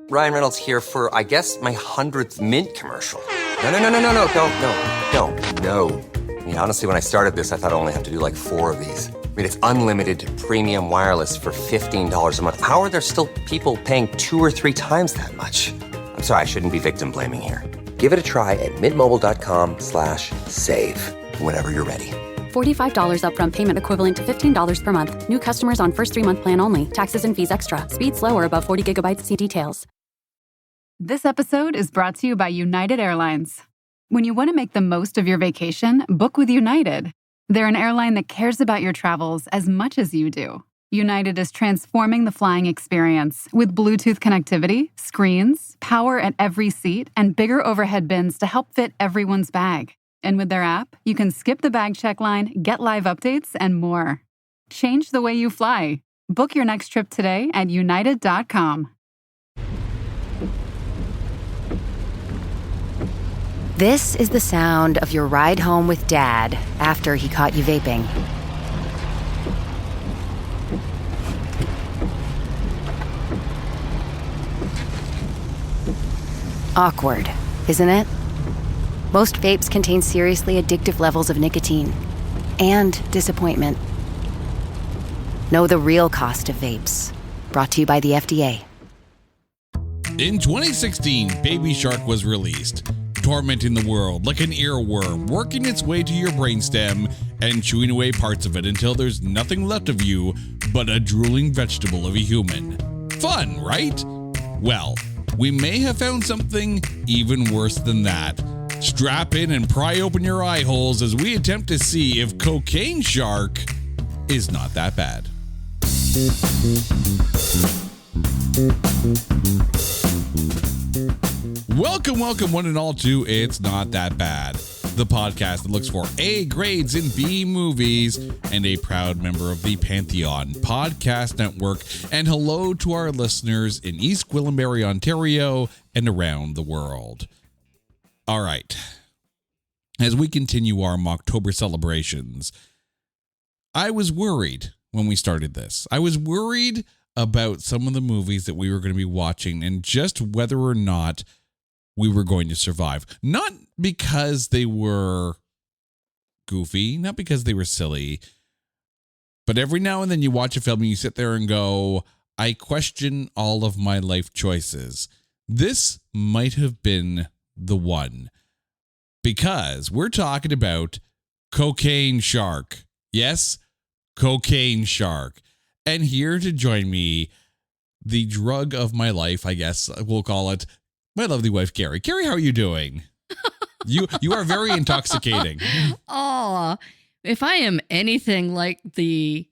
Ryan Reynolds here for, I guess, my 100th Mint commercial. No, don't. I mean, honestly, when I started this, I thought I only have to do like 4 of these. I mean, it's unlimited premium wireless for $15 a month. How are there still people paying 2 or 3 times that much? I'm sorry, I shouldn't be victim blaming here. Give it a try at mintmobile.com/save. Whenever you're ready. $45 upfront payment equivalent to $15 per month. New customers on first 3-month plan only. Taxes and fees extra. Speed slower above 40 gigabytes. See details. This episode is brought to you by United Airlines. When you want to make the most of your vacation, book with United. They're an airline that cares about your travels as much as you do. United is transforming the flying experience with Bluetooth connectivity, screens, power at every seat, and bigger overhead bins to help fit everyone's bag. And with their app, you can skip the bag check line, get live updates, and more. Change the way you fly. Book your next trip today at united.com. This is the sound of your ride home with Dad after he caught you vaping. Awkward, isn't it? Most vapes contain seriously addictive levels of nicotine and disappointment. Know the real cost of vapes. Brought to you by the FDA. In 2016, Baby Shark was released, tormenting the world like an earworm, working its way to your brainstem and chewing away parts of it until there's nothing left of you but a drooling vegetable of a human. Fun, right? Well, we may have found something even worse than that. Strap in and pry open your eye holes as we attempt to see if Cocaine Shark is not that bad. Welcome, one and all to It's Not That Bad, the podcast that looks for A grades in B movies and a proud member of the Pantheon Podcast Network. And hello to our listeners in East Gwillimbury, Ontario, and around the world. All right, as we continue our Mocktober celebrations, I was worried when we started this. I was worried about some of the movies that we were going to be watching and just whether or not we were going to survive. Not because they were goofy, not because they were silly, but every now and then you watch a film and you sit there and go, I question all of my life choices. This might have been the one, because we're talking about Cocaine Shark. Yes, Cocaine Shark. And here to join me, the drug of my life, I guess we'll call it, my lovely wife, Carrie. Carrie, how are you doing? You are very intoxicating. Oh, if I am anything like the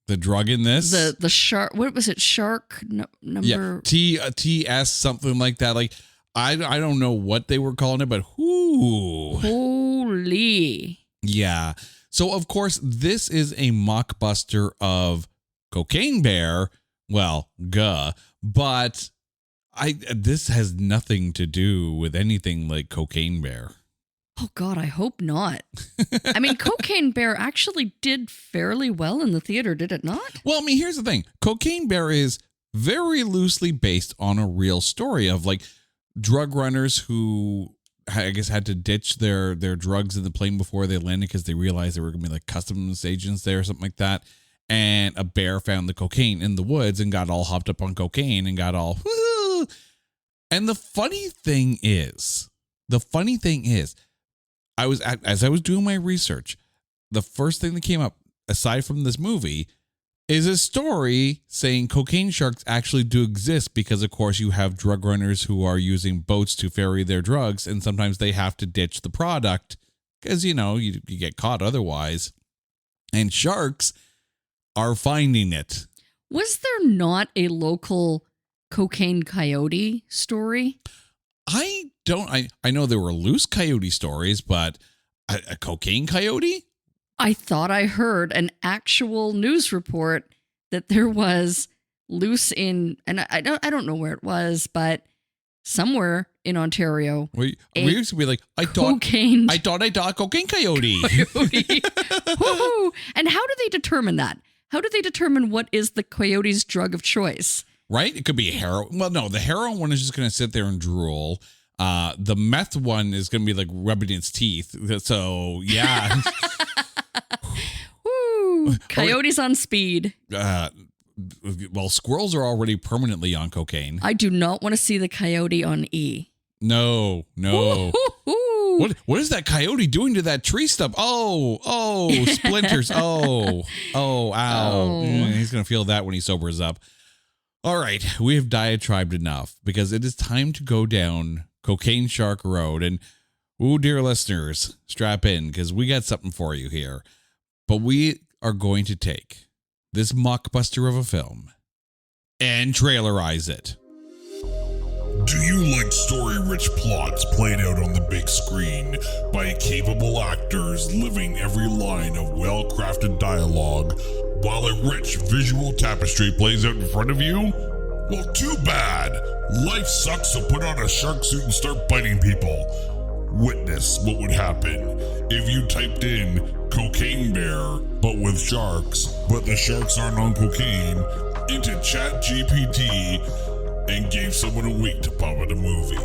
drug in this, the shark, what was it? Shark number? Yeah, TS, something like that. Like, I don't know what they were calling it, but whoo. Holy. Yeah. So, of course, this is a mockbuster of Cocaine Bear. Well, but this has nothing to do with anything like Cocaine Bear. Oh, God, I hope not. I mean, Cocaine Bear actually did fairly well in the theater, did it not? Well, I mean, here's the thing. Cocaine Bear is very loosely based on a real story of like drug runners who I guess had to ditch their drugs in the plane before they landed because they realized there were going to be like customs agents there or something like that. And a bear found the cocaine in the woods and got all hopped up on cocaine and got all, woo. And the funny thing is, as I was doing my research, the first thing that came up, aside from this movie, is a story saying cocaine sharks actually do exist because, of course, you have drug runners who are using boats to ferry their drugs, and sometimes they have to ditch the product because, you get caught otherwise. And sharks are finding it. Was there not a local cocaine coyote story? I know there were loose coyote stories, but a cocaine coyote? I thought I heard an actual news report that there was loose in, and I don't know where it was, but somewhere in Ontario. We used to be like, I thought I saw a cocaine coyote. And how do they determine that? How do they determine what is the coyote's drug of choice? right? It could be heroin. Well, no, the heroin one is just going to sit there and drool. The meth one is going to be like rubbing its teeth. So, yeah. Woo! Coyotes on speed. Well, squirrels are already permanently on cocaine. I do not want to see the coyote on E. No. What is that coyote doing to that tree stump? Oh, splinters. Oh, ow. Oh. He's going to feel that when he sobers up. All right, we have diatribed enough because it is time to go down Cocaine Shark Road. And, dear listeners, strap in because we got something for you here. But we are going to take this mockbuster of a film and trailerize it. Do you like story-rich plots played out on the big screen by capable actors living every line of well-crafted dialogue while a rich visual tapestry plays out in front of you? Well, too bad. Life sucks, so put on a shark suit and start biting people. Witness what would happen if you typed in Cocaine Bear, but with sharks, but the sharks aren't on cocaine, into ChatGPT and gave someone a week to pop out a movie.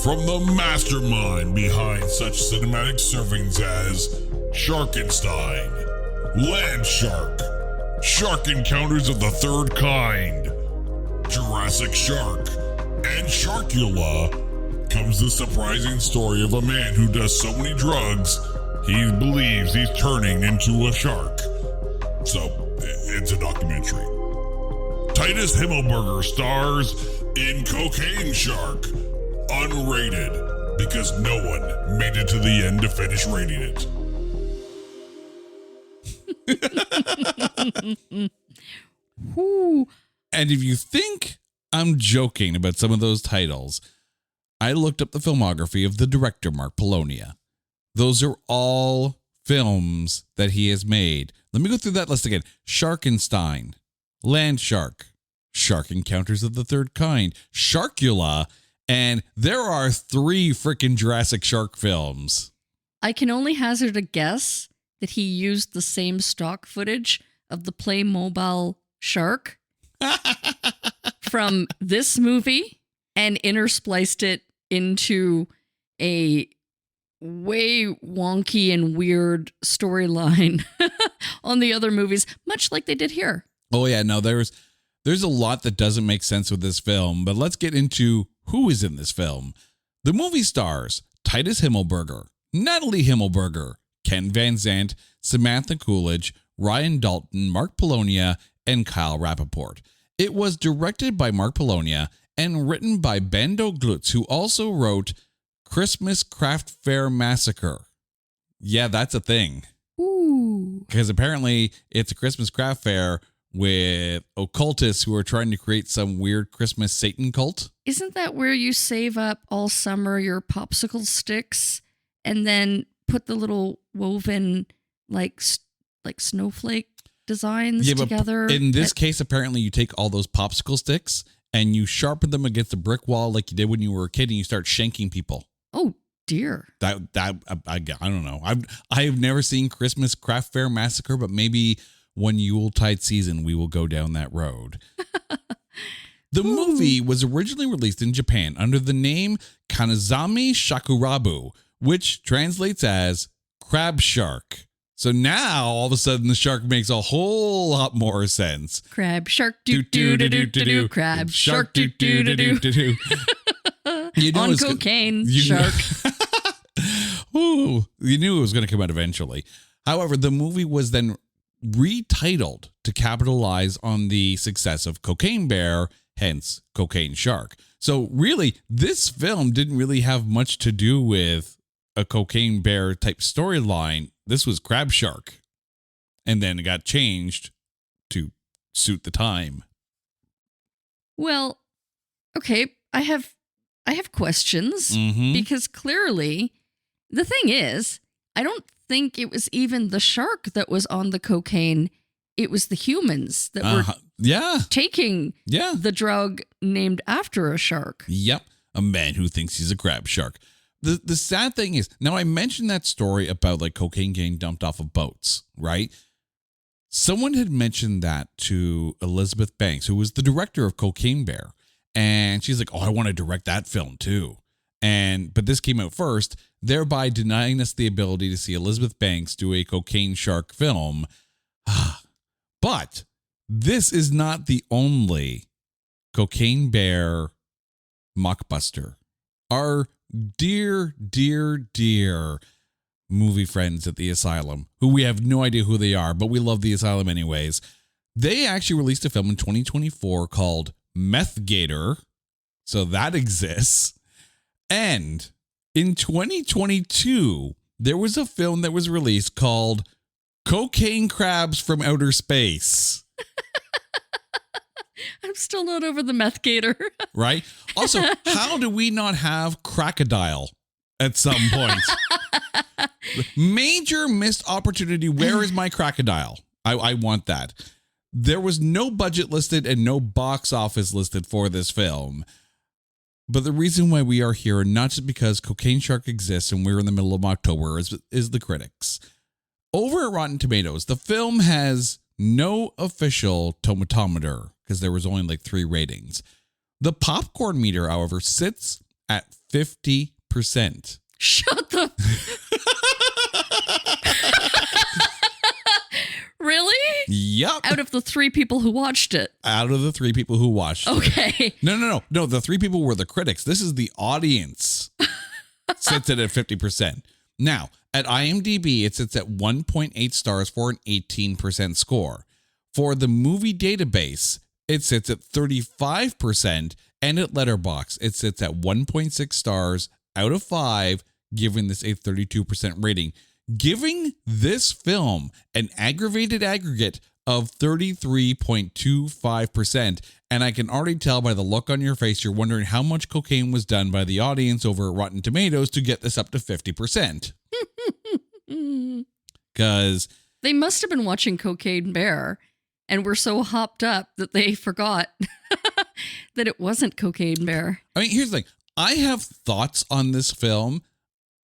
From the mastermind behind such cinematic servings as Sharkenstein, Land Shark, Shark Encounters of the Third Kind, Jurassic Shark, and Sharkula, comes the surprising story of a man who does so many drugs, he believes he's turning into a shark. So, it's a documentary. Titus Himmelberger stars in Cocaine Shark, unrated, because no one made it to the end to finish rating it. Whoo. And if you think I'm joking about some of those titles, I looked up the filmography of the director, Mark Polonia. Those are all films that he has made. Let me go through that list again. Sharkenstein, Land Shark, Shark Encounters of the Third Kind, Sharkula, and there are 3 freaking Jurassic Shark films. I can only hazard a guess that he used the same stock footage of the Playmobil shark from this movie and interspliced it into a way wonky and weird storyline on the other movies, much like they did here. Oh yeah, no, there's a lot that doesn't make sense with this film, but let's get into who is in this film. The movie stars Titus Himmelberger, Natalie Himmelberger, Ken Van Zandt, Samantha Coolidge, Ryan Dalton, Mark Polonia, and Kyle Rappaport. It was directed by Mark Polonia and written by Bando Glutz, who also wrote Christmas Craft Fair Massacre. Yeah, that's a thing. Ooh. Because apparently it's a Christmas craft fair with occultists who are trying to create some weird Christmas Satan cult. Isn't that where you save up all summer your popsicle sticks and then put the little woven like snowflake designs together? But in this case, apparently you take all those popsicle sticks and you sharpen them against a brick wall like you did when you were a kid and you start shanking people. Oh dear. I don't know. I have never seen Christmas Craft Fair Massacre, but maybe one Yuletide season we will go down that road. The movie was originally released in Japan under the name Kanazami Shakurabu, which translates as crab shark. So now all of a sudden the shark makes a whole lot more sense. Crab shark do do do do do do. Crab shark do do do do do. On cocaine, shark. Ooh, you knew it was going to come out eventually. However, the movie was then retitled to capitalize on the success of Cocaine Bear, hence Cocaine Shark. So really, this film didn't really have much to do with a Cocaine Bear type storyline. This was Crab Shark. And then it got changed to suit the time. Well, okay, I have questions because clearly the thing is, I don't think it was even the shark that was on the cocaine. It was the humans that were taking the drug named after a shark. Yep. A man who thinks he's a crab shark. The sad thing is, now I mentioned that story about like cocaine getting dumped off of boats, right? Someone had mentioned that to Elizabeth Banks, who was the director of Cocaine Bear. And she's like, oh, I want to direct that film too. But this came out first, thereby denying us the ability to see Elizabeth Banks do a cocaine shark film. But this is not the only Cocaine Bear mockbuster. Our dear, dear, dear movie friends at the Asylum, who we have no idea who they are, but we love the Asylum anyways. They actually released a film in 2024 called Meth Gator. So that exists. And in 2022, there was a film that was released called Cocaine Crabs from Outer Space. I'm still not over the Meth Gator. Right? Also, how do we not have Crocodile at some point? Major missed opportunity. Where is my Crocodile? I want that. There was no budget listed and no box office listed for this film. But the reason why we are here, not just because Cocaine Shark exists and we're in the middle of October, is the critics. Over at Rotten Tomatoes, the film has no official tomatometer because there was only like 3 ratings. The popcorn meter, however, sits at 50%. Shut the... Really? Yep. Out of the 3 people who watched it. Out of the 3 people who watched it. Okay. No. The 3 people were the critics. This is the audience. Sits it at 50%. Now, at IMDb, it sits at 1.8 stars for an 18% score. For the movie database, it sits at 35%. And at Letterboxd, it sits at 1.6 stars out of 5, giving this a 32% rating. Giving this film an aggravated aggregate of 33.25%. And I can already tell by the look on your face, you're wondering how much cocaine was done by the audience over at Rotten Tomatoes to get this up to 50%. Because they must have been watching Cocaine Bear and were so hopped up that they forgot that it wasn't Cocaine Bear. I mean, here's the thing. I have thoughts on this film,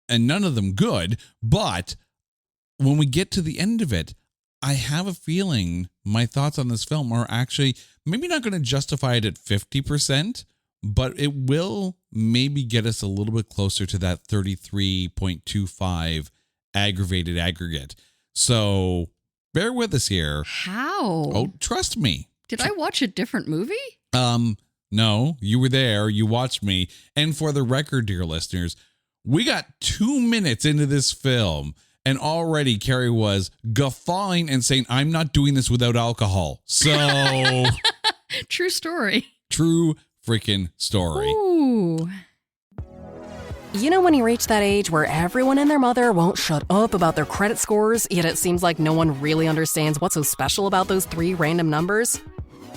and none of them good, but when we get to the end of it, I have a feeling my thoughts on this film are actually maybe not going to justify it at 50%, but it will maybe get us a little bit closer to that 33.25 aggravated aggregate. So bear with us here. How? Oh, trust me. Did I watch a different movie? No, you were there. You watched me. And for the record, dear listeners, we got 2 minutes into this film and already Carrie was guffawing and saying, I'm not doing this without alcohol. So true story. True freaking story. Ooh. You know when you reach that age where everyone and their mother won't shut up about their credit scores, yet it seems like no one really understands what's so special about those 3 random numbers?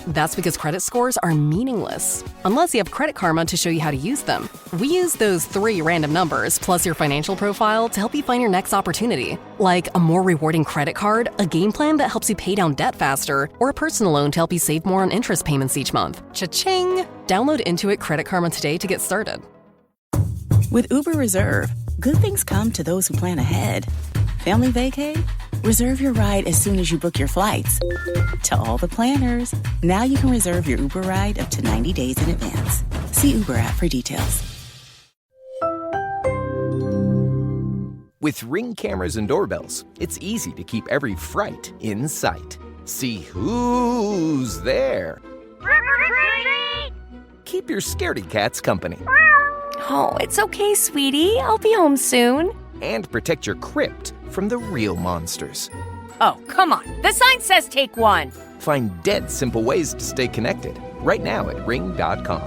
That's because credit scores are meaningless, unless you have Credit Karma to show you how to use them. We use those 3 random numbers, plus your financial profile, to help you find your next opportunity. Like a more rewarding credit card, a game plan that helps you pay down debt faster, or a personal loan to help you save more on interest payments each month. Cha-ching! Download Intuit Credit Karma today to get started. With Uber Reserve, good things come to those who plan ahead. Family vacay? Reserve your ride as soon as you book your flights. To all the planners, now you can reserve your Uber ride up to 90 days in advance. See Uber app for details. With Ring cameras and doorbells, it's easy to keep every fright in sight. See who's there. Keep your scaredy cats company. Oh, it's okay, sweetie. I'll be home soon. And protect your crypt from the real monsters. Oh, come on. The sign says take one. Find dead simple ways to stay connected right now at ring.com.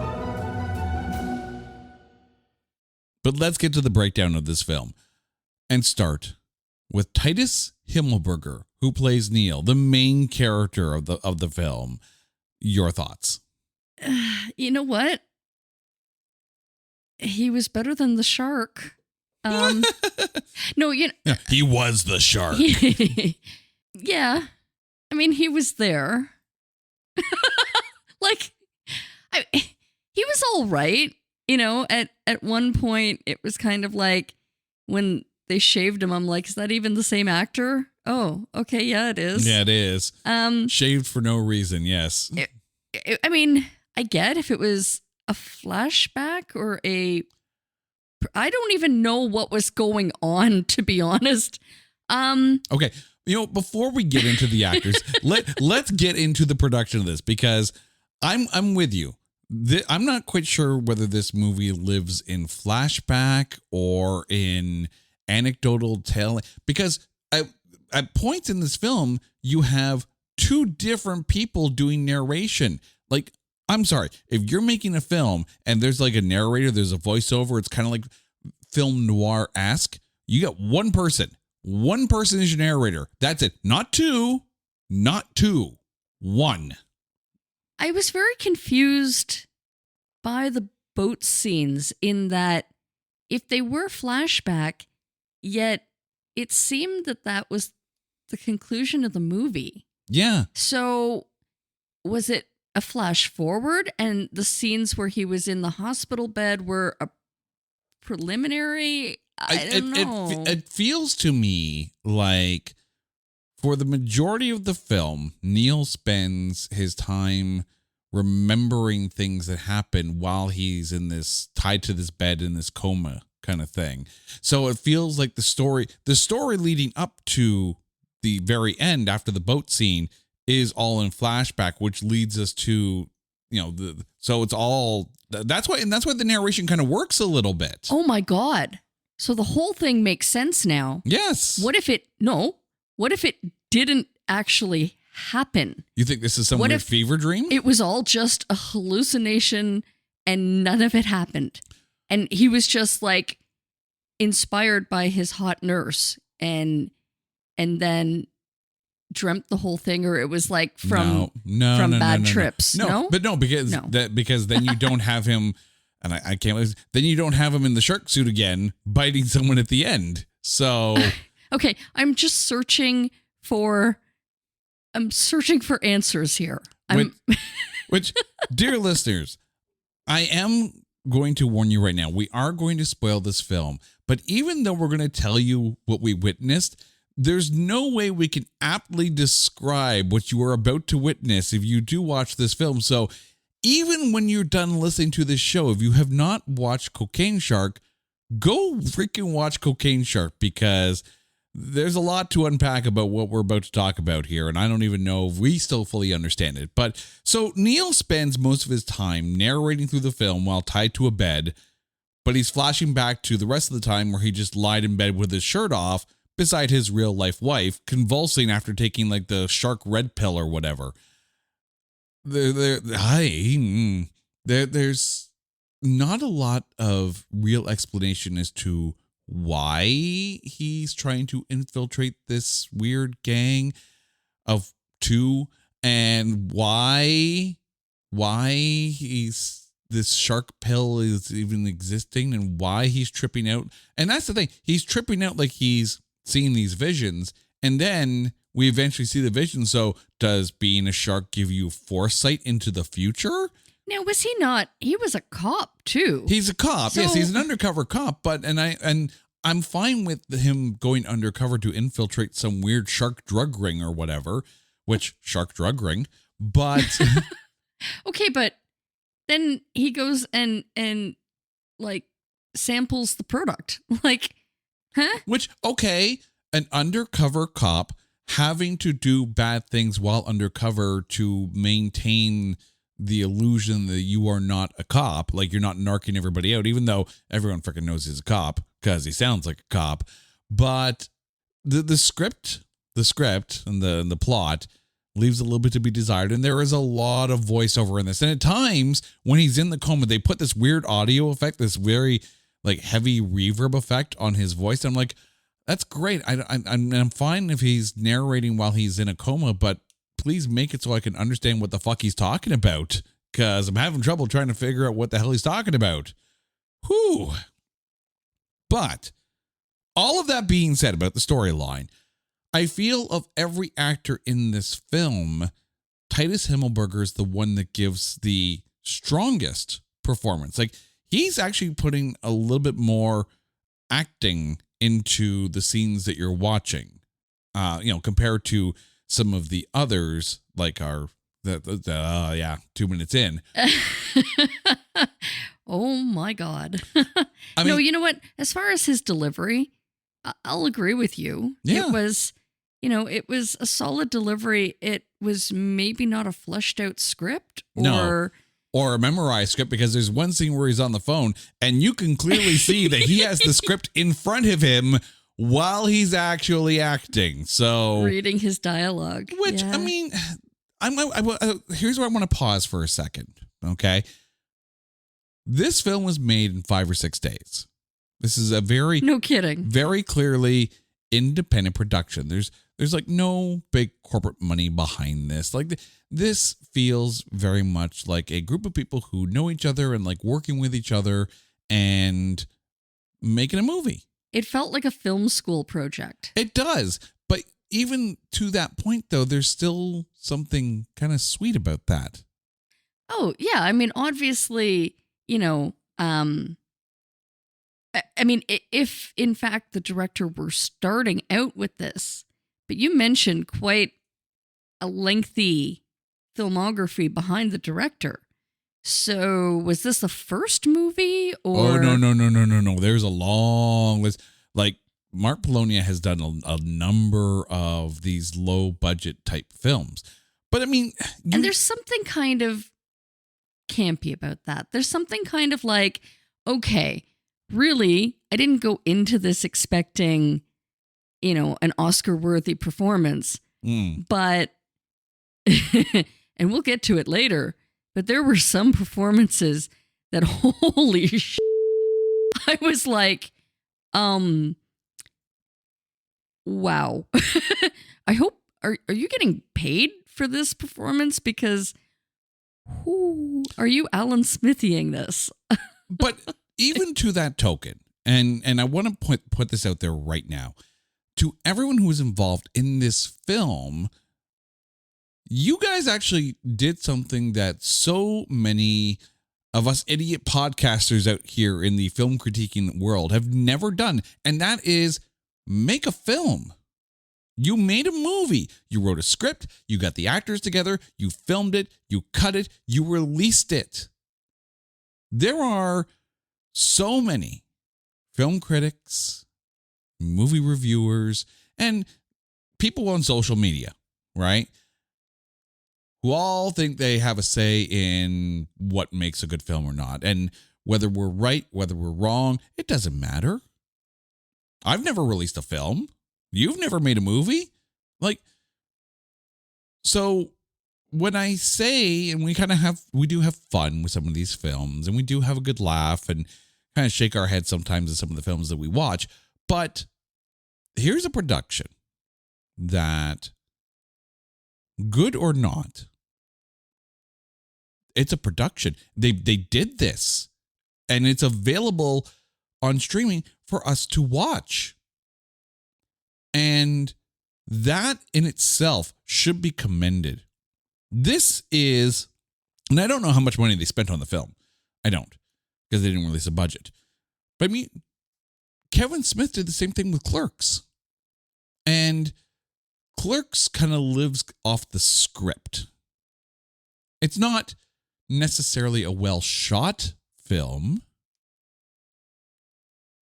But let's get to the breakdown of this film and start with Titus Himmelberger, who plays Neil, the main character of the film. Your thoughts? You know what? He was better than the shark. No, you know, he was the shark. Yeah. I mean, he was there. He was all right. You know, at one point, it was kind of like when they shaved him, I'm like, is that even the same actor? Oh, okay. Yeah, it is. Yeah, it is. Shaved for no reason. Yes. I mean, I get if it was a flashback or I don't even know what was going on, to be honest. Okay. Before we get into the actors, let's get into the production of this, because I'm with you. I'm not quite sure whether this movie lives in flashback or in anecdotal telling, because at points in this film, you have two different people doing narration. Like, I'm sorry, if you're making a film and there's like a narrator, there's a voiceover, it's kind of like film noir-esque. You got one person. One person is your narrator. That's it. Not two. One. I was very confused by the boat scenes in that if they were flashback, yet it seemed that was the conclusion of the movie. Yeah. So was it a flash forward and the scenes where he was in the hospital bed were a preliminary? I don't know. It feels to me like for the majority of the film, Neil spends his time remembering things that happen while he's in this, tied to this bed in this coma kind of thing. So it feels like the story leading up to the very end after the boat scene is all in flashback, which leads us to, so it's all, that's why the narration kind of works a little bit. Oh my God. So the whole thing makes sense now. Yes. What if it didn't actually happen? You think this is some weird fever dream? It was all just a hallucination and none of it happened. And he was just like inspired by his hot nurse and then dreamt the whole thing, or it was like from bad trips. No, because then you don't have him, and I can't believe, then you don't have him in the shark suit again biting someone at the end. So okay, I'm just searching for answers here. Which, dear listeners, I am going to warn you right now. We are going to spoil this film, but even though we're going to tell you what we witnessed, there's no way we can aptly describe what you are about to witness if you do watch this film. So even when you're done listening to this show, if you have not watched Cocaine Shark, go freaking watch Cocaine Shark, because there's a lot to unpack about what we're about to talk about here, and I don't even know if we still fully understand it. But so Neil spends most of his time narrating through the film while tied to a bed, but he's flashing back to the rest of the time where he just lied in bed with his shirt off beside his real life wife, convulsing after taking like the shark red pill or whatever. There's not a lot of real explanation as to why he's trying to infiltrate this weird gang of two, and why this shark pill is even existing, and why he's tripping out. And that's the thing, he's tripping out like he's seeing these visions, and then we eventually see the vision. So does being a shark give you foresight into the future? Now, was he not? He was a cop too. He's a cop. So, yes, he's an undercover cop. But I'm fine with him going undercover to infiltrate some weird shark drug ring or whatever. Which shark drug ring? But okay, but then he goes and like samples the product. Like, huh? Which, okay, an undercover cop having to do bad things while undercover to maintain the illusion that you are not a cop, like you're not narking everybody out, even though everyone freaking knows he's a cop because he sounds like a cop. But the script and the plot leaves a little bit to be desired, and there is a lot of voiceover in this. And at times when he's in the coma, they put this weird audio effect, this very like heavy reverb effect on his voice. I'm like, that's great. I'm fine if he's narrating while he's in a coma, but please make it so I can understand what the fuck he's talking about, because I'm having trouble trying to figure out what the hell he's talking about. Whew. But all of that being said about the storyline, I feel of every actor in this film, Titus Himmelberger is the one that gives the strongest performance. Like, he's actually putting a little bit more acting into the scenes that you're watching. compared to some of the others, like 2 minutes in. Oh my God. I mean, no, you know what? As far as his delivery, I'll agree with you. Yeah. It was, it was a solid delivery. It was maybe not a fleshed out script or a memorized script, because there's one scene where he's on the phone and you can clearly see that he has the script in front of him while he's actually acting. So reading his dialogue. Which, yeah. I mean, here's where I want to pause for a second. Okay. This film was made in 5 or 6 days. This is a no kidding, very clearly independent production. There's like no big corporate money behind this. Like this feels very much like a group of people who know each other and like working with each other and making a movie. It felt like a film school project. It does. But even to that point, though, there's still something kind of sweet about that. Oh, yeah. I mean, obviously, I mean, if in fact the director were starting out with this, but you mentioned quite a lengthy filmography behind the director. So was this the first movie or? Oh, no. There's a long list. Like Mark Polonia has done a number of these low budget type films. But I mean, and there's something kind of campy about that. There's something kind of like, okay, really, I didn't go into this expecting, an Oscar-worthy performance, but, and we'll get to it later, but there were some performances that, holy shit, I was like, wow. I hope, are you getting paid for this performance? Because are you Alan Smithying this? But even to that token, and I want to put this out there right now, to everyone who was involved in this film, you guys actually did something that so many of us idiot podcasters out here in the film critiquing world have never done, and that is make a film. You made a movie. You wrote a script. You got the actors together. You filmed it. You cut it. You released it. There are so many film critics, movie reviewers, and people on social media, right? Who all think they have a say in what makes a good film or not. And whether we're right, whether we're wrong, it doesn't matter. I've never released a film. You've never made a movie. So when I say, and we do have fun with some of these films, and we do have a good laugh and kind of shake our heads sometimes at some of the films that we watch. But here's a production that, good or not, it's a production. They did this, and it's available on streaming for us to watch. And that in itself should be commended. This is, and I don't know how much money they spent on the film. I don't, because they didn't release a budget. But I mean, Kevin Smith did the same thing with Clerks. And Clerks kind of lives off the script. It's not necessarily a well-shot film.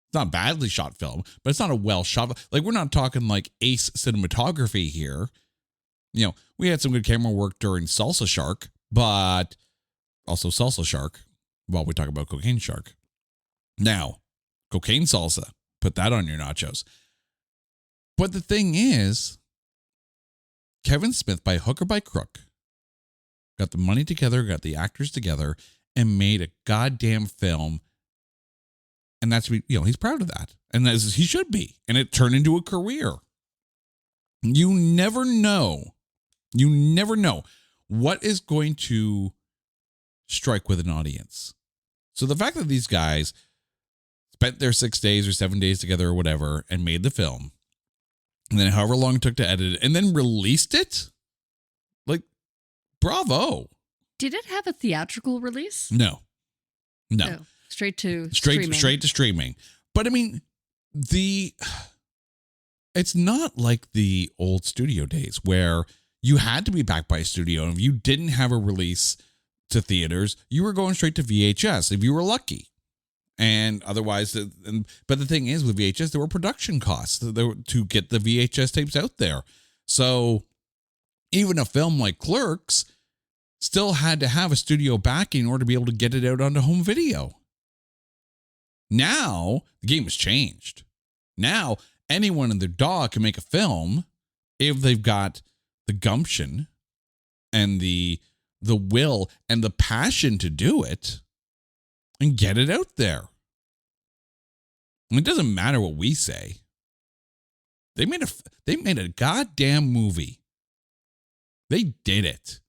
It's not a badly shot film, but it's not a well-shot. Like, we're not talking like ace cinematography here. We had some good camera work during Salsa Shark, but also Salsa Shark while we talk about Cocaine Shark. Now, Cocaine Salsa, put that on your nachos. But the thing is, Kevin Smith, by hook or by crook, got the money together, got the actors together, and made a goddamn film. And that's, he's proud of that. And as he should be. And it turned into a career. You never know what is going to strike with an audience. So the fact that these guys spent their 6 days or 7 days together or whatever and made the film, and then however long it took to edit it, and then released it, like, bravo. Did it have a theatrical release? No. Oh, straight to streaming. Straight to streaming. But I mean, It's not like the old studio days where you had to be backed by a studio. And if you didn't have a release to theaters, you were going straight to VHS if you were lucky. And otherwise, but the thing is with VHS, there were production costs to get the VHS tapes out there. So even a film like Clerks still had to have a studio backing in order to be able to get it out onto home video. Now, the game has changed. Now, anyone and their dog can make a film if they've got the gumption and the will and the passion to do it and get it out there. And it doesn't matter what we say. They made a goddamn movie. They did it.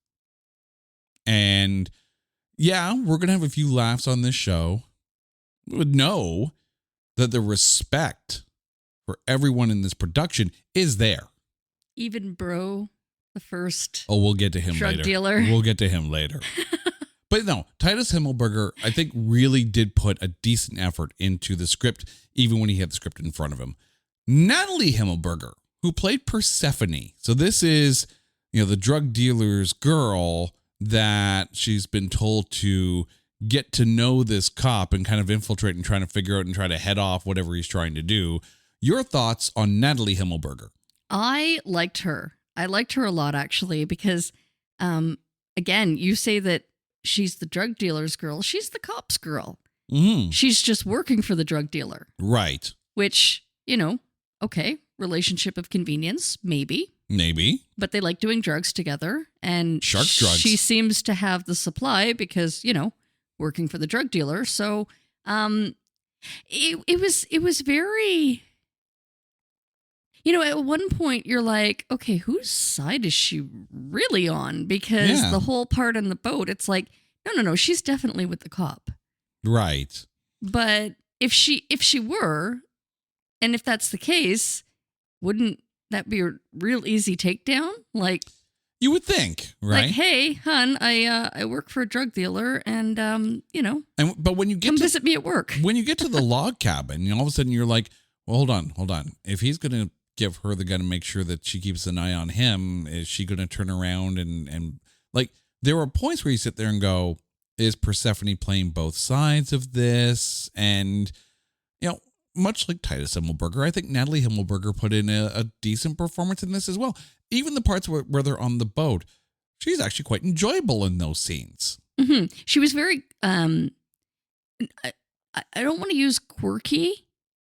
And yeah, we're going to have a few laughs on this show. We would know that the respect for everyone in this production is there. Even Bro, the first we'll get to him drug later. dealer. We'll get to him later. But no, Titus Himmelberger, I think, really did put a decent effort into the script, even when he had the script in front of him. Natalie Himmelberger, who played Persephone. So this is, the drug dealer's girl that she's been told to get to know this cop and kind of infiltrate and trying to figure out and try to head off whatever he's trying to do. Your thoughts on Natalie Himmelberger? I liked her. I liked her a lot, actually, because, again, you say that she's the drug dealer's girl. She's the cop's girl. Mm-hmm. She's just working for the drug dealer. Right. Which, okay, relationship of convenience, maybe. Maybe. But they like doing drugs together. And shark drugs. She seems to have the supply because, working for the drug dealer. So it was very... at one point you're like, okay, whose side is she really on? Because the whole part on the boat, it's like, no, she's definitely with the cop. Right. But if she were, and if that's the case, wouldn't that be a real easy takedown? Like, you would think, right? Like, hey, hun, I work for a drug dealer, and but when you get come visit me at work. When you get to the log cabin, all of a sudden you're like, well, hold on. If he's gonna give her the gun and make sure that she keeps an eye on him, is she gonna turn around and like, there were points where you sit there and go, is Persephone playing both sides of this? And much like Titus Himmelberger, I think Natalie Himmelberger put in a decent performance in this as well. Even the parts where they're on the boat, she's actually quite enjoyable in those scenes. Mm-hmm. She was very, I don't want to use quirky,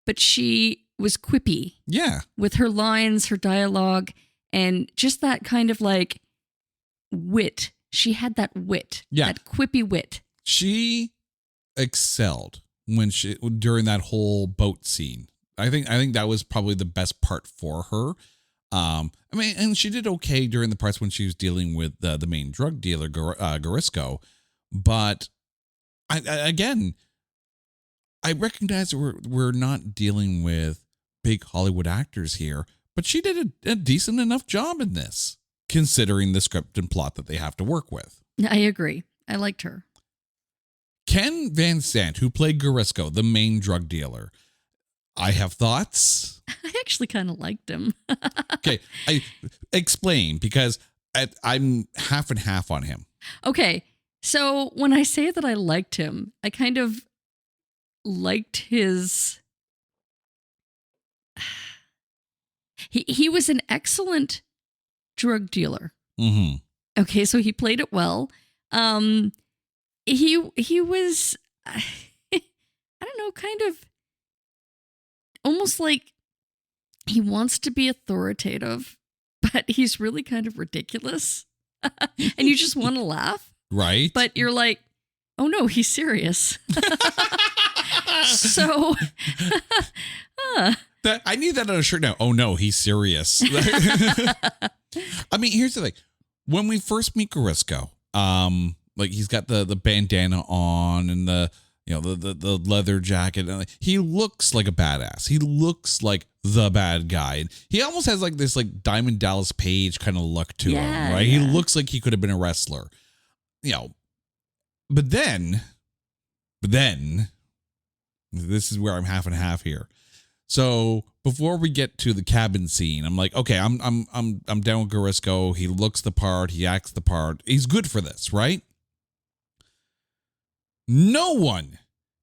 but she was quippy. Yeah. With her lines, her dialogue, and just that kind of like wit. She had that wit. Yeah. That quippy wit. She excelled during that whole boat scene. I think that was probably the best part for her. And she did okay during the parts when she was dealing with the main drug dealer, Garisco. But I recognize that we're not dealing with big Hollywood actors here, but she did a decent enough job in this, considering the script and plot that they have to work with. I agree. I liked her. Ken Van Sant, who played Garisco, the main drug dealer. I have thoughts. I actually kind of liked him. Okay, I explain, because I'm half and half on him. Okay, so when I say that I liked him, I kind of liked his... He was an excellent drug dealer. Mm-hmm. Okay, so he played it well. He was, I don't know, kind of almost like he wants to be authoritative, but he's really kind of ridiculous. And you just want to laugh. Right. But you're like, oh no, he's serious. So, I need that on a shirt now. Oh no, he's serious. I mean, here's the thing. When we first meet Garisco, like, he's got the bandana on and the leather jacket. And he looks like a badass. He looks like the bad guy. He almost has like this like Diamond Dallas Page kind of look to him, right? Yeah. He looks like he could have been a wrestler, But then, this is where I'm half and half here. So before we get to the cabin scene, I'm like, okay, I'm down with Garisco. He looks the part. He acts the part. He's good for this, right? No one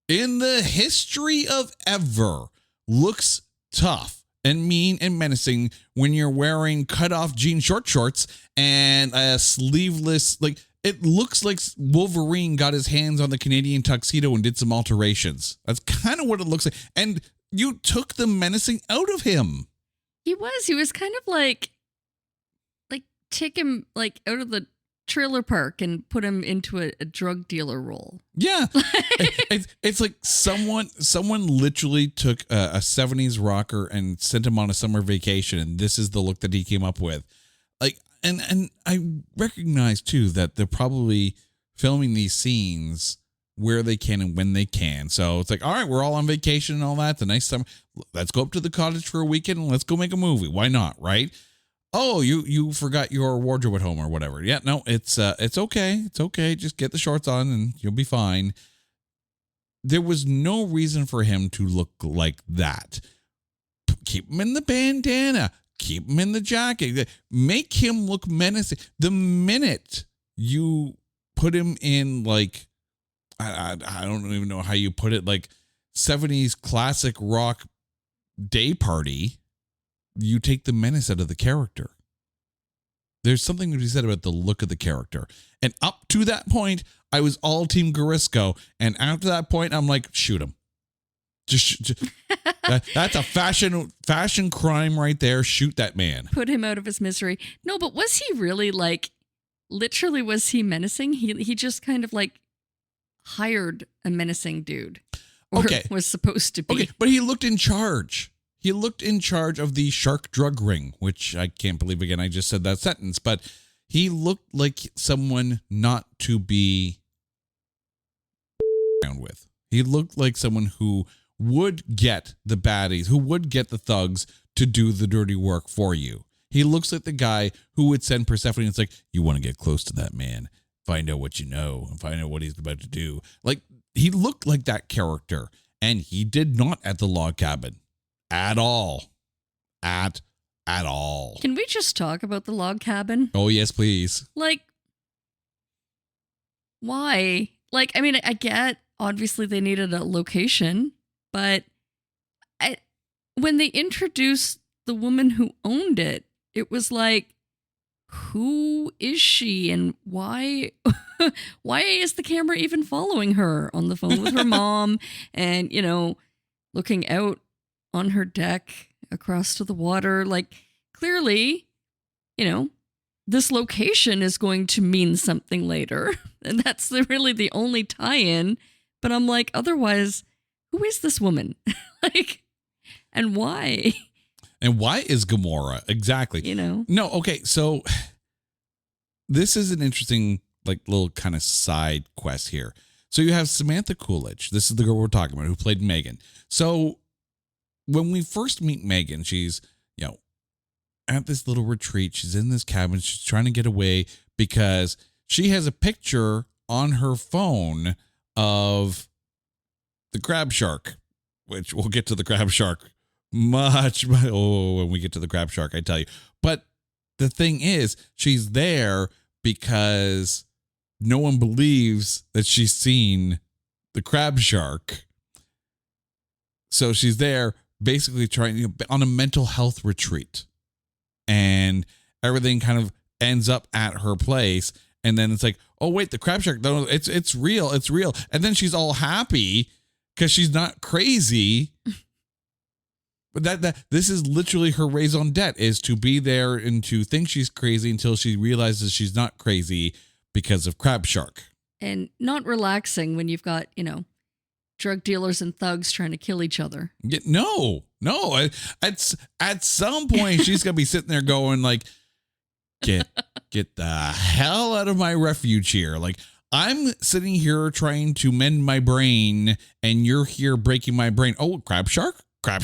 in the history of ever looks tough and mean and menacing when you're wearing cut-off jean short shorts and a sleeveless, like, it looks like Wolverine got his hands on the Canadian tuxedo and did some alterations. That's kind of what it looks like. And you took the menacing out of him. He was kind of like take him like out of the trailer park and put him into a drug dealer role. Yeah. It's like someone literally took a 70s rocker and sent him on a summer vacation, and this is the look that he came up with. Like, and I recognize too that they're probably filming these scenes where they can and when they can. So it's like, all right, we're all on vacation and all that. It's a nice summer. Let's go up to the cottage for a weekend and let's go make a movie. Why not? Right? Oh, you forgot your wardrobe at home or whatever. Yeah, no, it's okay. It's okay. Just get the shorts on and you'll be fine. There was no reason for him to look like that. Keep him in the bandana. Keep him in the jacket. Make him look menacing. The minute you put him in, like, I don't even know how you put it, like 70s classic rock day party, you take the menace out of the character. There's something to be said about the look of the character. And up to that point, I was all Team Garisco. And after that point, I'm like, shoot him. Just that's a fashion crime right there. Shoot that man. Put him out of his misery. No, but was he really like, literally, was he menacing? He just kind of like hired a menacing dude. Or okay. Was supposed to be. Okay, but he looked in charge. He looked in charge of the shark drug ring, which I can't believe again I just said that sentence, but he looked like someone not to be around with. He looked like someone who would get the baddies, who would get the thugs to do the dirty work for you. He looks like the guy who would send Persephone. It's like, you want to get close to that man, find out what you know, and find out what he's about to do. Like, he looked like that character, and he did not at the log cabin. At all. At all. Can we just talk about the log cabin? Oh, yes, please. Like, why? Like, I mean, I get, obviously they needed a location, but when they introduced the woman who owned it, it was like, who is she and why is the camera even following her on the phone with her mom and, you know, looking out on her deck across to the water? Like, clearly, you know, this location is going to mean something later. And that's really the only tie-in. But I'm like, otherwise, who is this woman? Like, and why? And why is Gamora? Exactly. You know? No, okay, so this is an interesting, like, little kind of side quest here. So you have Samantha Coolidge. This is the girl we're talking about who played Megan. So when we first meet Megan, she's, you know, at this little retreat. She's in this cabin. She's trying to get away because she has a picture on her phone of the crab shark, which we'll get to the crab shark when we get to the crab shark, I tell you. But the thing is, she's there because no one believes that she's seen the crab shark. So she's there basically trying, you know, on a mental health retreat, and everything kind of ends up at her place. And then it's like, oh wait, the crab shark, no, it's real. And then she's all happy because she's not crazy. But that this is literally her raison d'etre, is to be there and to think she's crazy until she realizes she's not crazy because of crab shark. And not relaxing when you've got, you know, drug dealers and thugs trying to kill each other. Yeah, no. At some point, she's going to be sitting there going like, get the hell out of my refuge here. Like, I'm sitting here trying to mend my brain and you're here breaking my brain. Oh, crab shark? I'm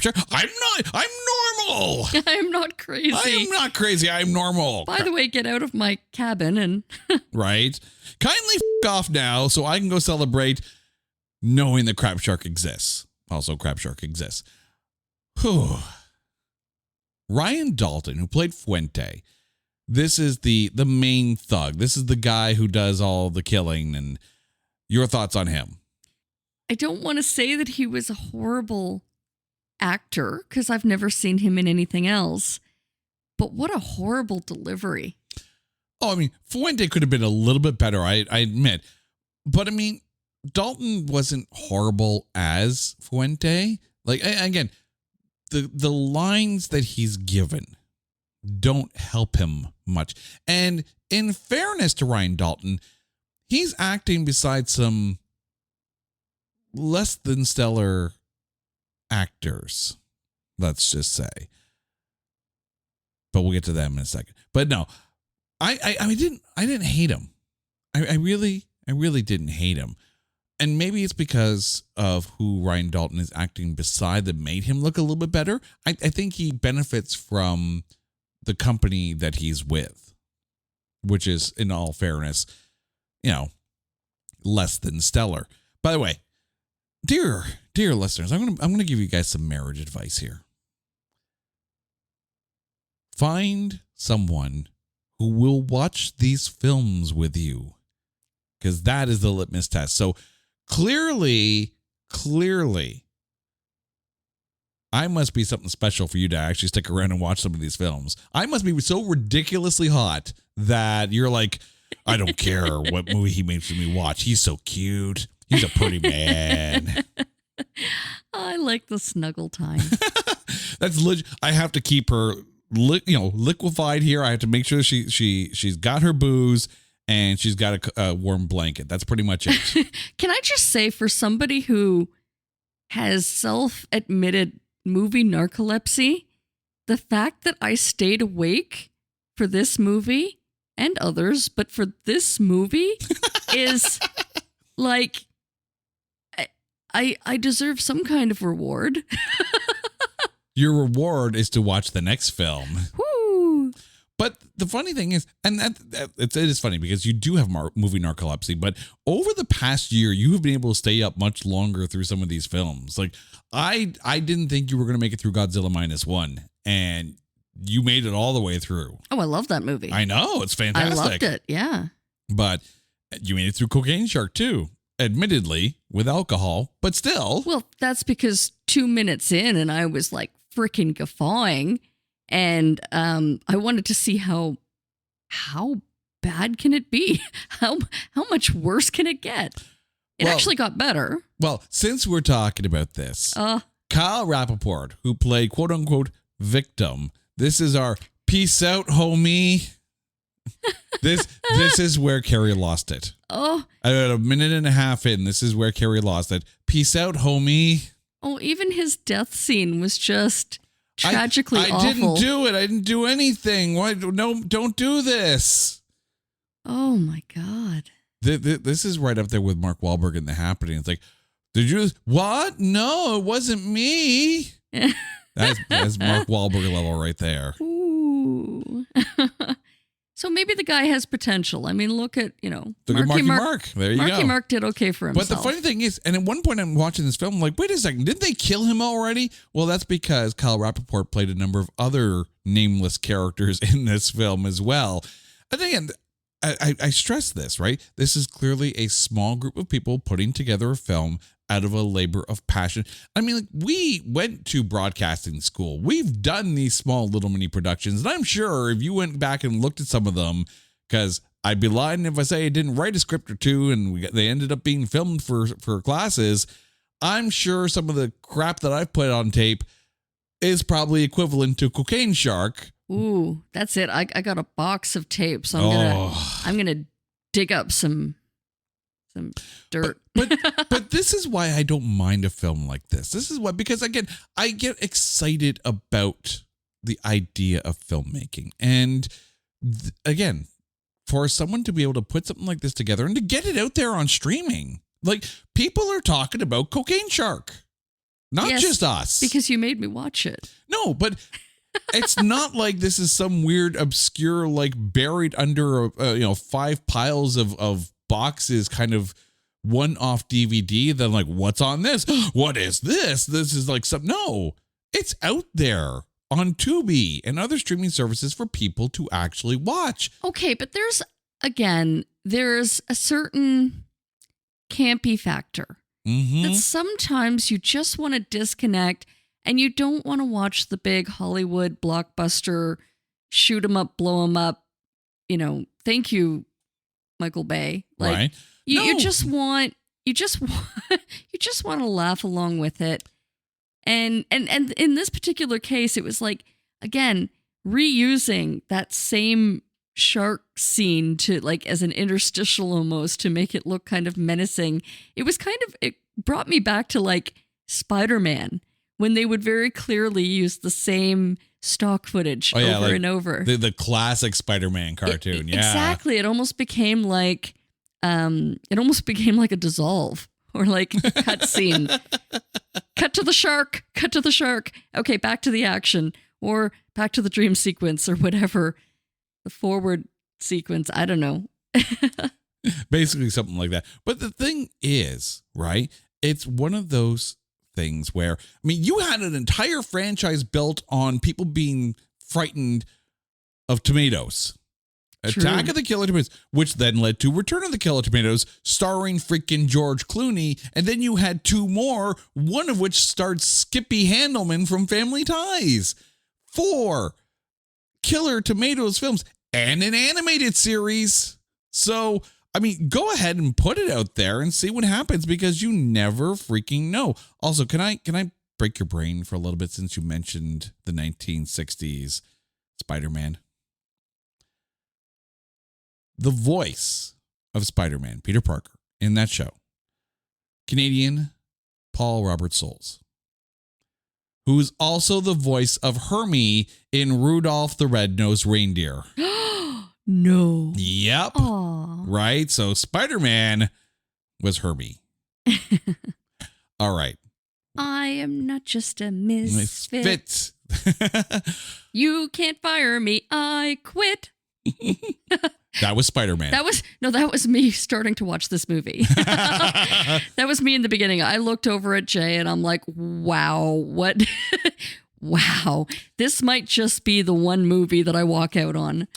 normal. I'm not crazy. I'm not crazy. I'm normal. By the way, get out of my cabin and... Right. Kindly off now so I can go celebrate knowing the crab shark exists. Also, crab shark exists. Whew. Ryan Dalton, who played Fuente, this is the main thug. This is the guy who does all the killing. And your thoughts on him? I don't want to say that he was a horrible actor because I've never seen him in anything else. But what a horrible delivery. Oh, I mean, Fuente could have been a little bit better, I admit. But I mean, Dalton wasn't horrible as Fuente. Like, again, the lines that he's given don't help him much. And in fairness to Ryan Dalton, he's acting beside some less than stellar actors, let's just say. But we'll get to them in a second. But no, I didn't hate him. I really didn't hate him. And maybe it's because of who Ryan Dalton is acting beside that made him look a little bit better. I think he benefits from the company that he's with, which is, in all fairness, less than stellar. By the way, dear listeners, I'm gonna give you guys some marriage advice here. Find someone who will watch these films with you, because that is the litmus test. So clearly, I must be something special for you to actually stick around and watch some of these films. I must be so ridiculously hot that you're like, I don't care what movie he makes me watch. He's so cute. He's a pretty man. I like the snuggle time. That's legit. I have to keep her, liquefied here. I have to make sure she's got her booze and she's got a warm blanket. That's pretty much it. Can I just say, for somebody who has self-admitted movie narcolepsy, the fact that I stayed awake for this movie and others, but for this movie is like, I deserve some kind of reward. Your reward is to watch the next film. Woo! But the funny thing is, and it is funny because you do have movie narcolepsy, but over the past year, you have been able to stay up much longer through some of these films. Like, I didn't think you were going to make it through Godzilla -1, and you made it all the way through. Oh, I love that movie. I know, it's fantastic. I loved it, yeah. But you made it through Cocaine Shark too, admittedly with alcohol, but still. Well, that's because 2 minutes in and I was like freaking guffawing. And I wanted to see how bad can it be? How much worse can it get? It actually got better. Well, since we're talking about this, Kyle Rappaport, who played quote unquote victim, this is our peace out, homie. This is where Carrie lost it. Oh, about a minute and a half in, this is where Carrie lost it. Peace out, homie. Oh, even his death scene was just tragically awful. I didn't do it. I didn't do anything. Why? No, don't do this. Oh my God. This is right up there with Mark Wahlberg in The Happening. It's like, did you? What? No, it wasn't me. That's Mark Wahlberg level right there. Ooh. So maybe the guy has potential. I mean, look at Marky Mark. There you go. Marky Mark did okay for himself. But the funny thing is, and at one point I'm watching this film, I'm like, wait a second, didn't they kill him already? Well, that's because Kyle Rappaport played a number of other nameless characters in this film as well. And again, I stress this, right? This is clearly a small group of people putting together a film out of a labor of passion. I mean, like, we went to broadcasting school. We've done these small little mini productions. And I'm sure if you went back and looked at some of them, because I'd be lying if I say I didn't write a script or two and they ended up being filmed for classes, I'm sure some of the crap that I've put on tape is probably equivalent to Cocaine Shark. Ooh, that's it. I got a box of tape, so I'm gonna dig up some dirt. But this is why I don't mind a film like this. This is why, because again, I get excited about the idea of filmmaking. And again, for someone to be able to put something like this together and to get it out there on streaming, like, people are talking about Cocaine Shark, not just us. Because you made me watch it. No, but it's not like this is some weird, obscure, like buried under, 5 piles of boxes kind of one-off DVD. Then like, what's on this? What is this? This is like some. No, It's out there on Tubi and other streaming services for people to actually watch. Okay, but there's a certain campy factor that sometimes you just want to disconnect and you don't want to watch the big Hollywood blockbuster, shoot 'em up, blow 'em up, thank you, Michael Bay. Like, right. You just want to laugh along with it. And in this particular case, it was like, again, reusing that same shark scene to like as an interstitial almost to make it look kind of menacing. It brought me back to like Spider-Man when they would very clearly use the same stock footage over and over. The classic Spider-Man cartoon. Yeah. Exactly. It almost became like a dissolve. Or like cut scene. Cut to the shark. Cut to the shark. Okay, back to the action. Or back to the dream sequence or whatever. The forward sequence. I don't know. Basically something like that. But the thing is, right? It's one of those things where, I mean, you had an entire franchise built on people being frightened of tomatoes. True. Attack of the Killer Tomatoes, which then led to Return of the Killer Tomatoes, starring freaking George Clooney. And then you had two more, one of which starred Skippy Handelman from Family Ties. 4 Killer Tomatoes films and an animated series. So, I mean, go ahead and put it out there and see what happens because you never freaking know. Also, can I break your brain for a little bit since you mentioned the 1960s Spider-Man? The voice of Spider-Man, Peter Parker, in that show, Canadian Paul Robert Souls, who is also the voice of Hermie in Rudolph the Red-Nosed Reindeer. No. Yep. Aww. Right? So Spider-Man was Hermie. All right. I am not just a misfit. Misfit. You can't fire me. I quit. That was Spider-Man. That was me starting to watch this movie. That was me in the beginning. I looked over at Jay and I'm like, wow, what? Wow. This might just be the one movie that I walk out on.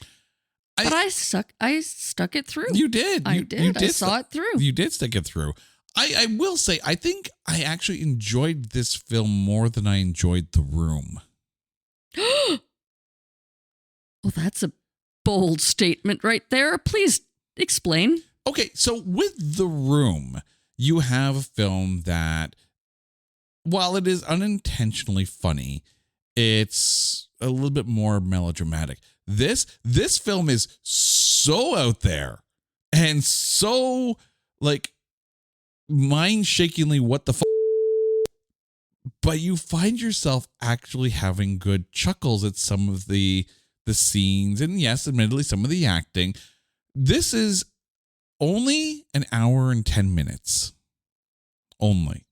But I stuck it through. You did. I did. I saw it through. You did stick it through. I will say, I think I actually enjoyed this film more than I enjoyed The Room. Well, that's a bold statement right there. Please explain. Okay, so with The Room, you have a film that, while it is unintentionally funny, it's a little bit more melodramatic. This film is so out there and so like mind-shakingly what the but you find yourself actually having good chuckles at some of the scenes and yes, admittedly some of the acting. This is only an hour and 10 minutes. Only.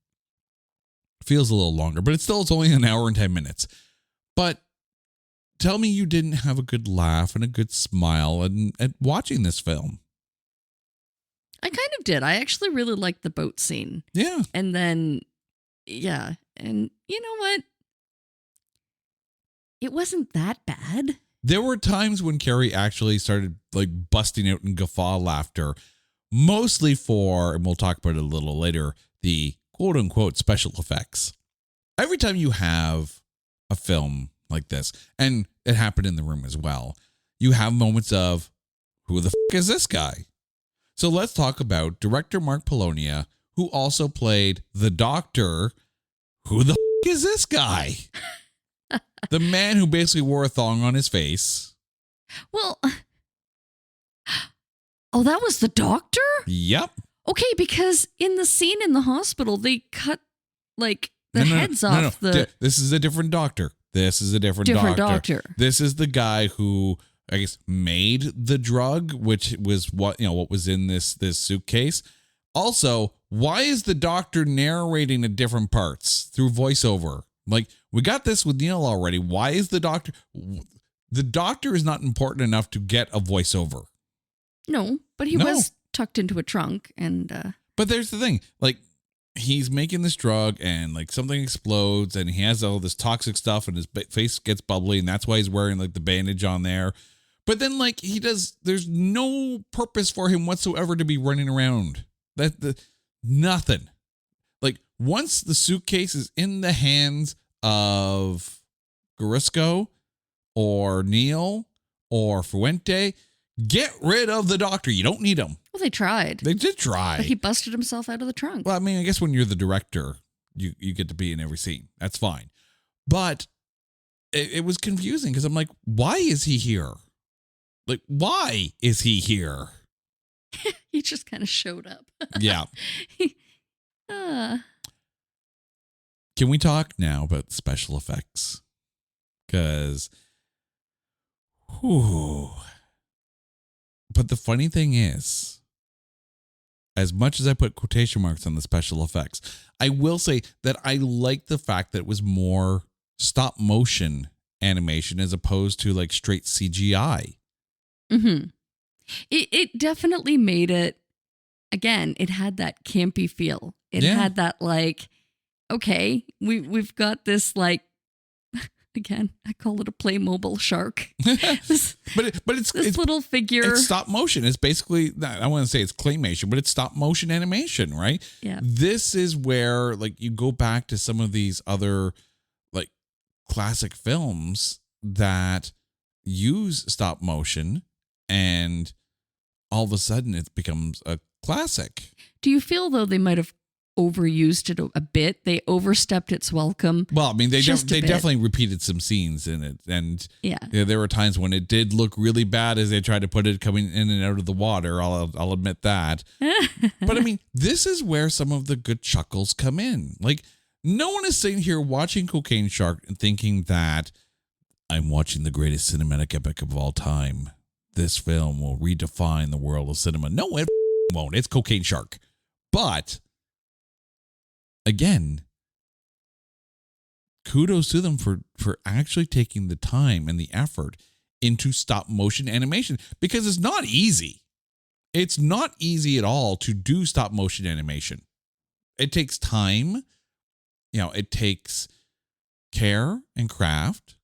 Feels a little longer, but it's only an hour and 10 minutes. But tell me you didn't have a good laugh and a good smile at watching this film. I kind of did. I actually really liked the boat scene. Yeah. And then, yeah. And you know what? It wasn't that bad. There were times when Carrie actually started like busting out in guffaw laughter, mostly for, and we'll talk about it a little later, the quote unquote special effects. Every time you have a film like this, and it happened in The Room as well, you have moments of, who the f*** is this guy? So let's talk about director Mark Polonia, who also played the Doctor. Who the f*** is this guy? The man who basically wore a thong on his face. Well, oh, that was the Doctor? Yep. Okay, because in the scene in the hospital, they cut like the heads off the... This is a different Doctor. This is a different doctor. This is the guy who, I guess, made the drug, which was what was in this suitcase. Also, why is the Doctor narrating at different parts through voiceover? Like, we got this with Neil already. Why is the Doctor... The Doctor is not important enough to get a voiceover. No, but he was tucked into a trunk and... But there's the thing. Like, he's making this drug and like something explodes and he has all this toxic stuff and his face gets bubbly and that's why he's wearing like the bandage on there. But then like there's no purpose for him whatsoever to be running around. Nothing. Like once the suitcase is in the hands of Garisco or Neil or Fuente, get rid of the doctor. You don't need him. Well, they tried. They did try. But he busted himself out of the trunk. Well, I mean, I guess when you're the director, you get to be in every scene. That's fine. But it was confusing because I'm like, why is he here? Like, why is he here? He just kind of showed up. Yeah. Can we talk now about special effects? Because, but the funny thing is, as much as I put quotation marks on the special effects, I will say that I like the fact that it was more stop motion animation as opposed to like straight CGI. Mm-hmm. It definitely made it, again, it had that campy feel. It had that like, okay, we've got this like, again, I call it a Playmobil shark. but it's little figure. It's stop motion. It's basically, I want to say it's claymation, but it's stop motion animation, right? Yeah. This is where like you go back to some of these other like classic films that use stop motion and all of a sudden it becomes a classic. Do you feel though they might have overused it a bit? They overstepped its welcome. Well, I mean, they definitely repeated some scenes in it, and there were times when it did look really bad as they tried to put it coming in and out of the water. I'll admit that. But I mean, this is where some of the good chuckles come in. Like, no one is sitting here watching Cocaine Shark and thinking that I'm watching the greatest cinematic epic of all time. This film will redefine the world of cinema. No, it won't. It's Cocaine Shark. But again, kudos to them for actually taking the time and the effort into stop motion animation, because it's not easy. It's not easy at all to do stop motion animation. It takes time. You know, it takes care and craft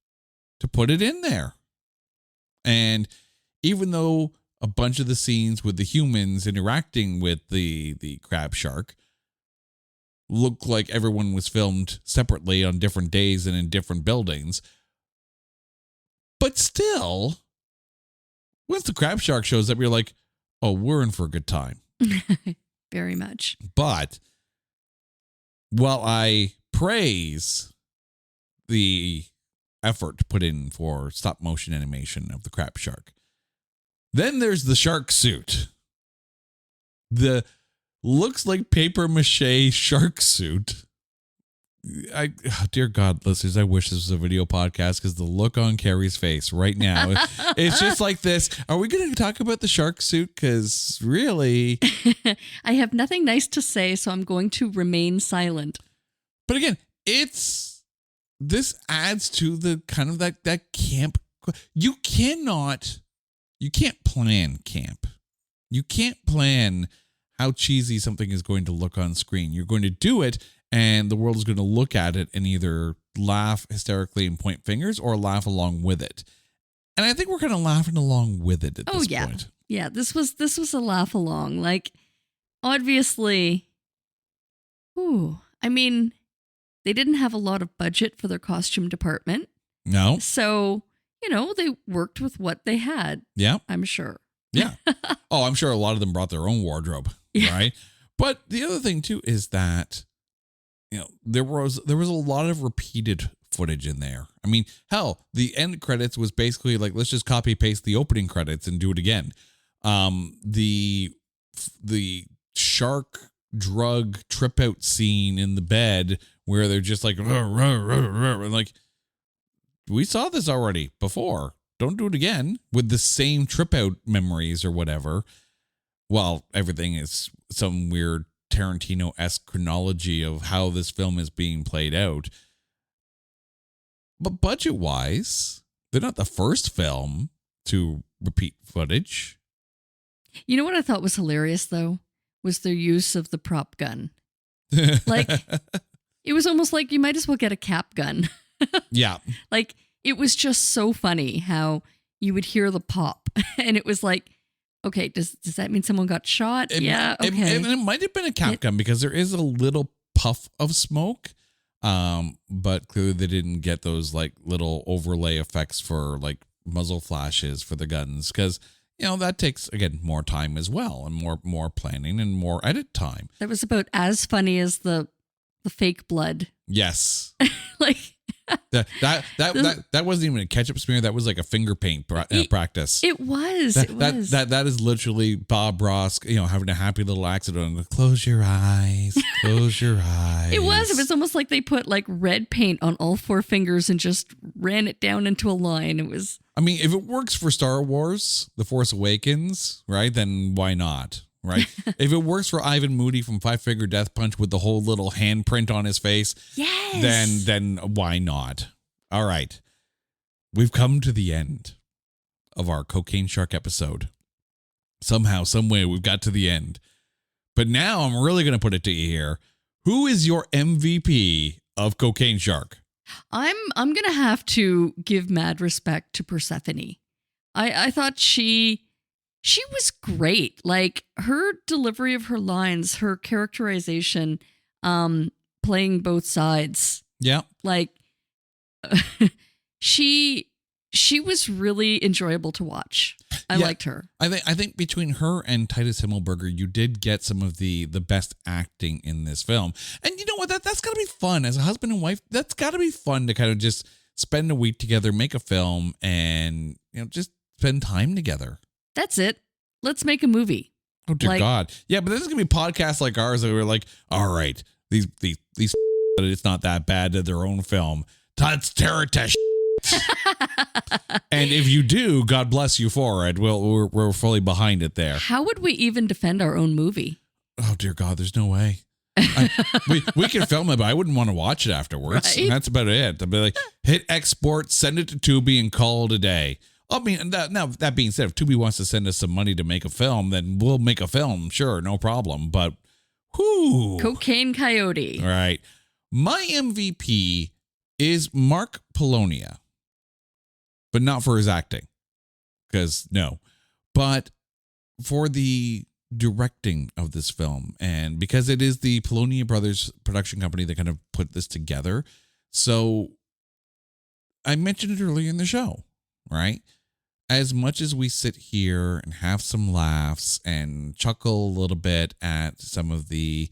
to put it in there. And even though a bunch of the scenes with the humans interacting with the crab shark look like everyone was filmed separately on different days and in different buildings, but still, once the crab shark shows up, you're like, oh, we're in for a good time. Very much. But while I praise the effort put in for stop motion animation of the crab shark, then there's the shark suit. The looks like paper mache shark suit. Dear God, listeners, I wish this was a video podcast because the look on Carrie's face right now, it's just like this. Are we going to talk about the shark suit? Because really, I have nothing nice to say, so I'm going to remain silent. But again, this adds to the kind of that camp. You can't plan camp. You can't plan how cheesy something is going to look on screen. You're going to do it, and the world is going to look at it and either laugh hysterically and point fingers or laugh along with it. And I think we're kind of laughing along with it at this point. Yeah, this was a laugh along. Like, obviously, I mean, they didn't have a lot of budget for their costume department. No. So, they worked with what they had. Yeah. I'm sure. Yeah. Oh, I'm sure a lot of them brought their own wardrobe, right? But the other thing too is that, there was a lot of repeated footage in there. I mean, hell, the end credits was basically like, let's just copy paste the opening credits and do it again. The shark drug trip out scene in the bed where they're just like, like, we saw this already before. Don't do it again with the same trip out memories or whatever. Well, everything is some weird Tarantino-esque chronology of how this film is being played out. But budget-wise, they're not the first film to repeat footage. You know what I thought was hilarious, though? Was their use of the prop gun. Like, it was almost like you might as well get a cap gun. Yeah. Like, it was just so funny how you would hear the pop and it was like, okay, does that mean someone got shot? Yeah, okay. It might have been a cap gun because there is a little puff of smoke, but clearly they didn't get those like little overlay effects for like muzzle flashes for the guns because, that takes, again, more time as well and more planning and more edit time. That was about as funny as the fake blood. Yes. Like... That wasn't even a ketchup smear. That was like a finger paint practice. It was. That is literally Bob Ross, having a happy little accident. Close your eyes. Close your eyes. It was almost like they put like red paint on all 4 fingers and just ran it down into a line. It was. I mean, if it works for Star Wars, The Force Awakens, right? Then why not? Right? If it works for Ivan Moody from Five Finger Death Punch with the whole little handprint on his face, yes, then why not? All right. We've come to the end of our Cocaine Shark episode. Somehow, some way, we've got to the end. But now I'm really going to put it to you here. Who is your MVP of Cocaine Shark? I'm going to have to give mad respect to Persephone. I thought she was great. Like, her delivery of her lines, her characterization, playing both sides. Yeah. Like, she was really enjoyable to watch. I liked her. I think between her and Titus Himmelberger, you did get some of the best acting in this film. And you know what? That's got to be fun as a husband and wife. That's got to be fun to kind of just spend a week together, make a film, and just spend time together. That's it. Let's make a movie. Oh dear God. Yeah, but there's gonna be podcasts like ours that we're like, all right, these it's not that bad to their own film. Let's tear it to And if you do, God bless you for it. Well, we're fully behind it there. How would we even defend our own movie? Oh dear God, there's no way. We can film it, but I wouldn't want to watch it afterwards. Right? That's about it. I'd be like, hit export, send it to Tubi, and call it a day. I mean, now that being said, if Tubi wants to send us some money to make a film, then we'll make a film. Sure, no problem. But, whoo. Cocaine Coyote. All right. My MVP is Mark Polonia, but not for his acting, because no. But for the directing of this film, and because it is the Polonia Brothers production company that kind of put this together. So I mentioned it earlier in the show, right? As much as we sit here and have some laughs and chuckle a little bit at some of the,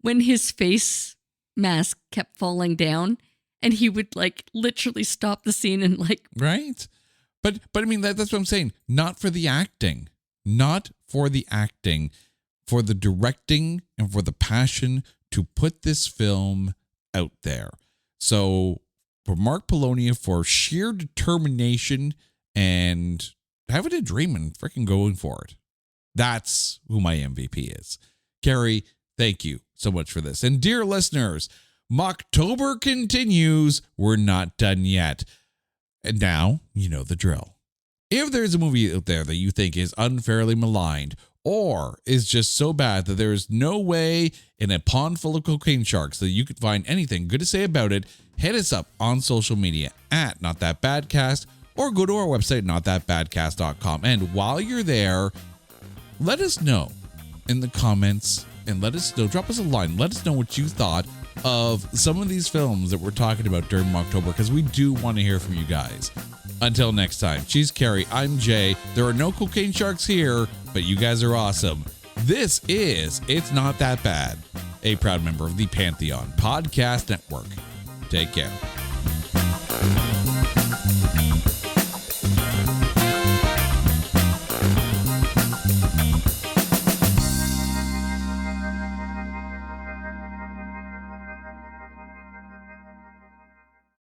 when his face mask kept falling down and he would like literally stop the scene and like. Right. But I mean, that's what I'm saying. Not for the acting, for the directing and for the passion to put this film out there. So for Mark Polonia, for sheer determination and having a dream and freaking going for it. That's who my MVP is. Carrie, thank you so much for this. And dear listeners, Mocktober continues. We're not done yet. And now, you know the drill. If there's a movie out there that you think is unfairly maligned or is just so bad that there is no way in a pond full of cocaine sharks that you could find anything good to say about it, hit us up on social media at NotThatBadCast or go to our website, NotThatBadCast.com. And while you're there, let us know in the comments and drop us a line. Let us know what you thought of some of these films that we're talking about during Mocktober, because we do want to hear from you guys. Until next time, she's Carrie, I'm Jay. There are no cocaine sharks here, but you guys are awesome. This is It's Not That Bad, a proud member of the Pantheon Podcast Network. Take care.